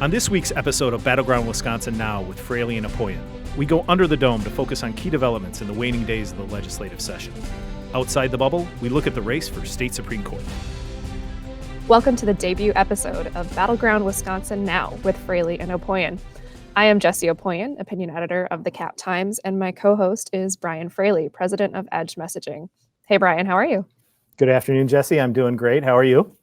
On this week's episode of Battleground Wisconsin Now with Fraley and Opoien, we go under the dome to focus on key developments in the waning days of the legislative session. Outside the bubble, we look at the race for state Supreme Court. Welcome to the debut episode of Battleground Wisconsin Now with Fraley and Opoien. I am Jessie Opoien, opinion editor of the Cap Times, and my co-host is Brian Fraley, president of Edge Messaging. Hey, Brian, how are you? Good afternoon, Jessie. I'm doing great. How are you?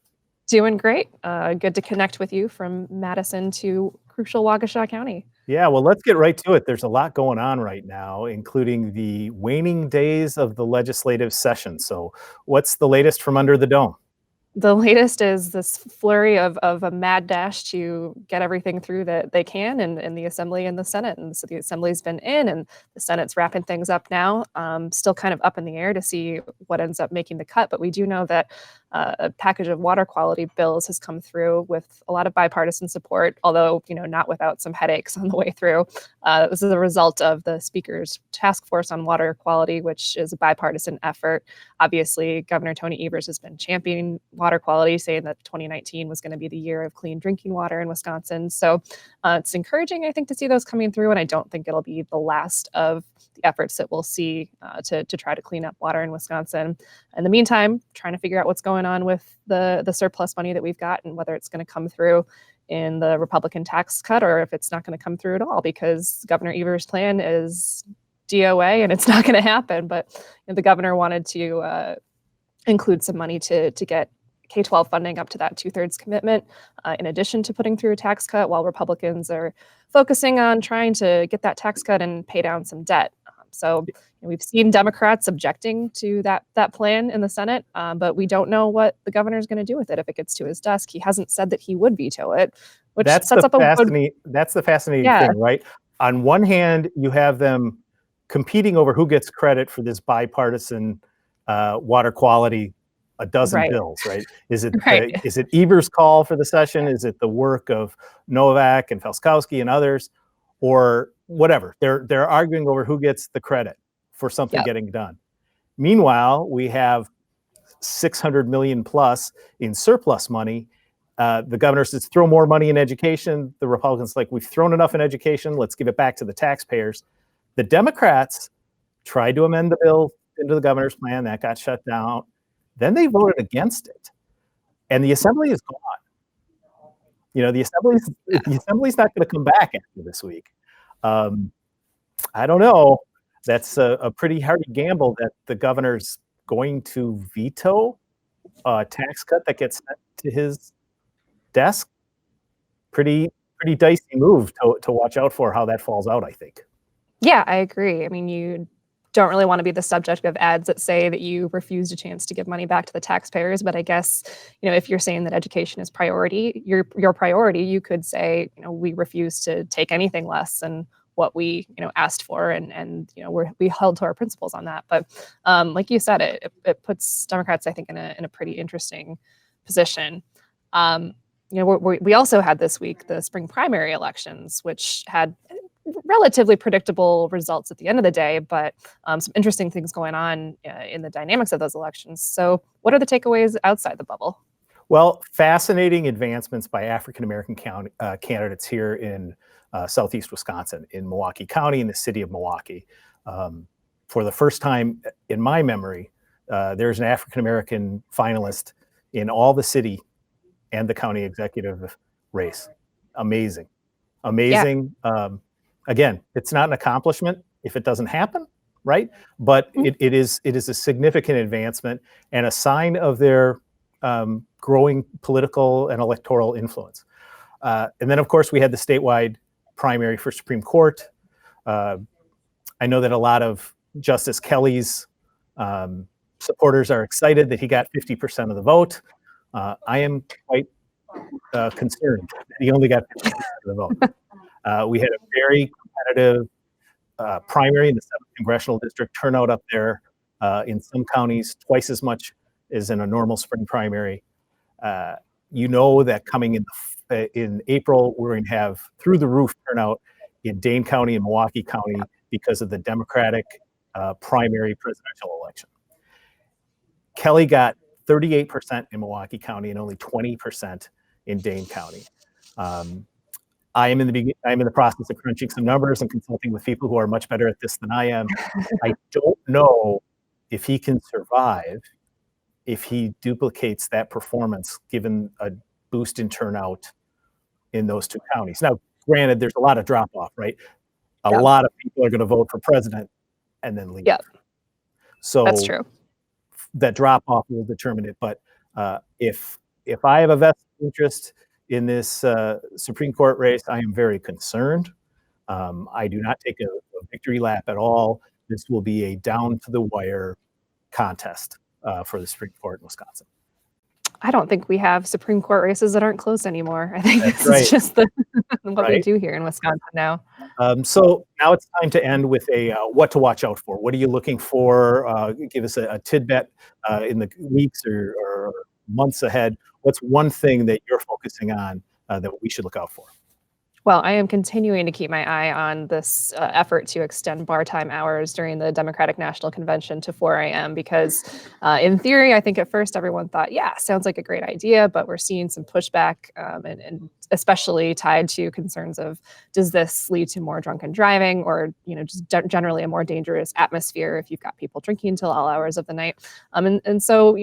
Doing great. Good to connect with you from Madison to crucial Waukesha County. Yeah, well, let's get right to it. There's a lot going on right now, including the waning days of the legislative session. So what's the latest from under the dome? The latest is this flurry of a mad dash to get everything through that they can in the Assembly and the Senate. And so the Assembly's been in and the Senate's wrapping things up now. Still kind of up in the air to see what ends up making the cut. But we do know that a package of water quality bills has come through with a lot of bipartisan support, although, not without some headaches on the way through. This is a result of the Speaker's task force on water quality, which is a bipartisan effort. Obviously, Governor Tony Evers has been championing water quality, saying that 2019 was going to be the year of clean drinking water in Wisconsin. So it's encouraging, I think, to see those coming through. And I don't think it'll be the last of the efforts that we'll see to try to clean up water in Wisconsin. In the meantime, trying to figure out what's going on with the surplus money that we've got and whether it's going to come through in the Republican tax cut or if it's not going to come through at all, because Governor Evers' plan is DOA and it's not going to happen. But the governor wanted to include some money to get K-12 funding up to that 2/3 commitment, in addition to putting through a tax cut, while Republicans are focusing on trying to get that tax cut and pay down some debt. So we've seen Democrats objecting to that plan in the Senate, but we don't know what the governor's going to do with it if it gets to his desk. He hasn't said that he would veto it, which That's sets up a that's the fascinating thing, right? On one hand, you have them competing over who gets credit for this bipartisan water quality, a dozen bills, right? Is it is it Evers' call for the session? Is it the work of Novak and Felskowski and others, or whatever? They're arguing over who gets the credit for something getting done. Meanwhile, we have $600 million plus in surplus money. The governor says throw more money in education. The Republicans like, we've thrown enough in education. Let's give it back to the taxpayers. The Democrats tried to amend the bill into the governor's plan. That got shut down. Then they voted against it. And the Assembly is gone. The Assembly's not going to come back after this week. I don't know. That's a pretty hardy gamble that the governor's going to veto a tax cut that gets sent to his desk. Pretty dicey move to watch out for how that falls out, I think. Yeah, I agree. I mean, you don't really want to be the subject of ads that say that you refused a chance to give money back to the taxpayers. But I guess, if you're saying that education is priority, your priority, you could say, we refuse to take anything less than what we, asked for. And we held to our principles on that. But like you said, it puts Democrats, I think, in a pretty interesting position. We also had this week the spring primary elections, which had relatively predictable results at the end of the day, but some interesting things going on in the dynamics of those elections. So what are the takeaways outside the bubble? Well, fascinating advancements by African-American candidates here in southeast Wisconsin, in Milwaukee County, in the city of Milwaukee. For the first time in my memory, there's an African-American finalist in all the city and the county executive race. Amazing. Yeah. Again, it's not an accomplishment if it doesn't happen, right? But it is a significant advancement and a sign of their growing political and electoral influence. And then, of course, we had the statewide primary for Supreme Court. I know that a lot of Justice Kelly's supporters are excited that he got 50% of the vote. I am quite concerned that he only got 50% of the vote. We had a very competitive primary in the 7th Congressional District, turnout up there in some counties twice as much as in a normal spring primary. That coming in April, we're going to have through the roof turnout in Dane County and Milwaukee County because of the Democratic primary presidential election. Kelly got 38% in Milwaukee County and only 20% in Dane County. I'm in the process of crunching some numbers and consulting with people who are much better at this than I am. I don't know if he can survive if he duplicates that performance, given a boost in turnout in those two counties. Now, granted, there's a lot of drop off, right? A Yeah. lot of people are going to vote for president and then leave. Yeah, So that's true. that drop off will determine it. But if I have a vested interest in this Supreme Court race, I am very concerned. I do not take a victory lap at all. This will be a down to the wire contest for the Supreme Court in Wisconsin. I don't think we have Supreme Court races that aren't close anymore. I think That's this right. is just what we Right. do here in Wisconsin now. So now it's time to end with a what to watch out for. What are you looking for? Give us a tidbit in the weeks or months ahead. What's one thing that you're focusing on that we should look out for? Well, I am continuing to keep my eye on this effort to extend bar time hours during the Democratic National Convention to 4 a.m. because, in theory, I think at first everyone thought, yeah, sounds like a great idea, but we're seeing some pushback, and especially tied to concerns of does this lead to more drunken driving or just generally a more dangerous atmosphere if you've got people drinking until all hours of the night. And so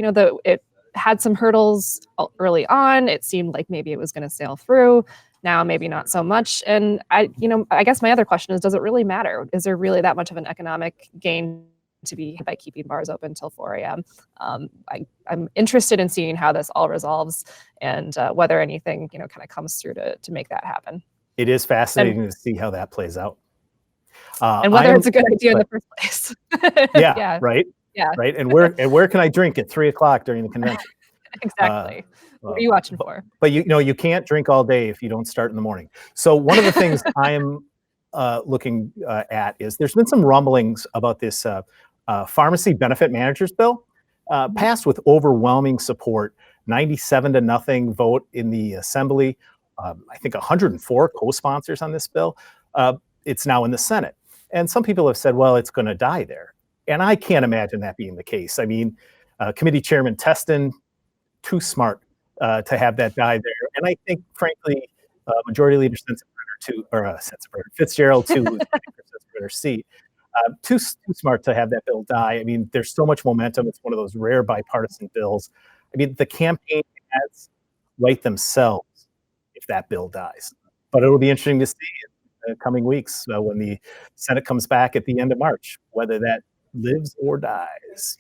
it had some hurdles early on. It seemed like maybe it was going to sail through. Now, maybe not so much. And I guess my other question is, does it really matter? Is there really that much of an economic gain to be by keeping bars open till 4 a.m.? I'm interested in seeing how this all resolves and whether anything, kind of comes through to make that happen. It is fascinating to see how that plays out. And whether it's a good idea in the first place. Yeah, right? Yeah. Right. And where can I drink at 3 o'clock during the convention? Exactly. What are you watching for? But you can't drink all day if you don't start in the morning. So one of the things I'm looking at is there's been some rumblings about this pharmacy benefit managers bill passed with overwhelming support, 97-0 vote in the assembly. I think 104 co-sponsors on this bill. It's now in the Senate. And some people have said, well, it's going to die there. And I can't imagine that being the case. I mean, Committee Chairman Teston, too smart to have that die there. And I think, frankly, Majority Leader Fitzgerald, too, who's running for Sensenator seat, too smart to have that bill die. I mean, there's so much momentum. It's one of those rare bipartisan bills. I mean, the campaign ads write themselves if that bill dies. But it'll be interesting to see in the coming weeks when the Senate comes back at the end of March, whether that lives or dies.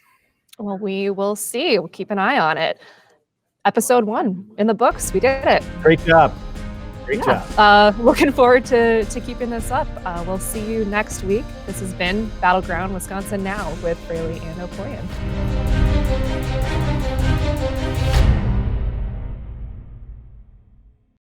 Well, we will see. We'll keep an eye on it. Episode 1 in the books. We did it. Great job. Great job. Looking forward to keeping this up. We'll see you next week. This has been Battleground Wisconsin Now with Fraley and Opoien.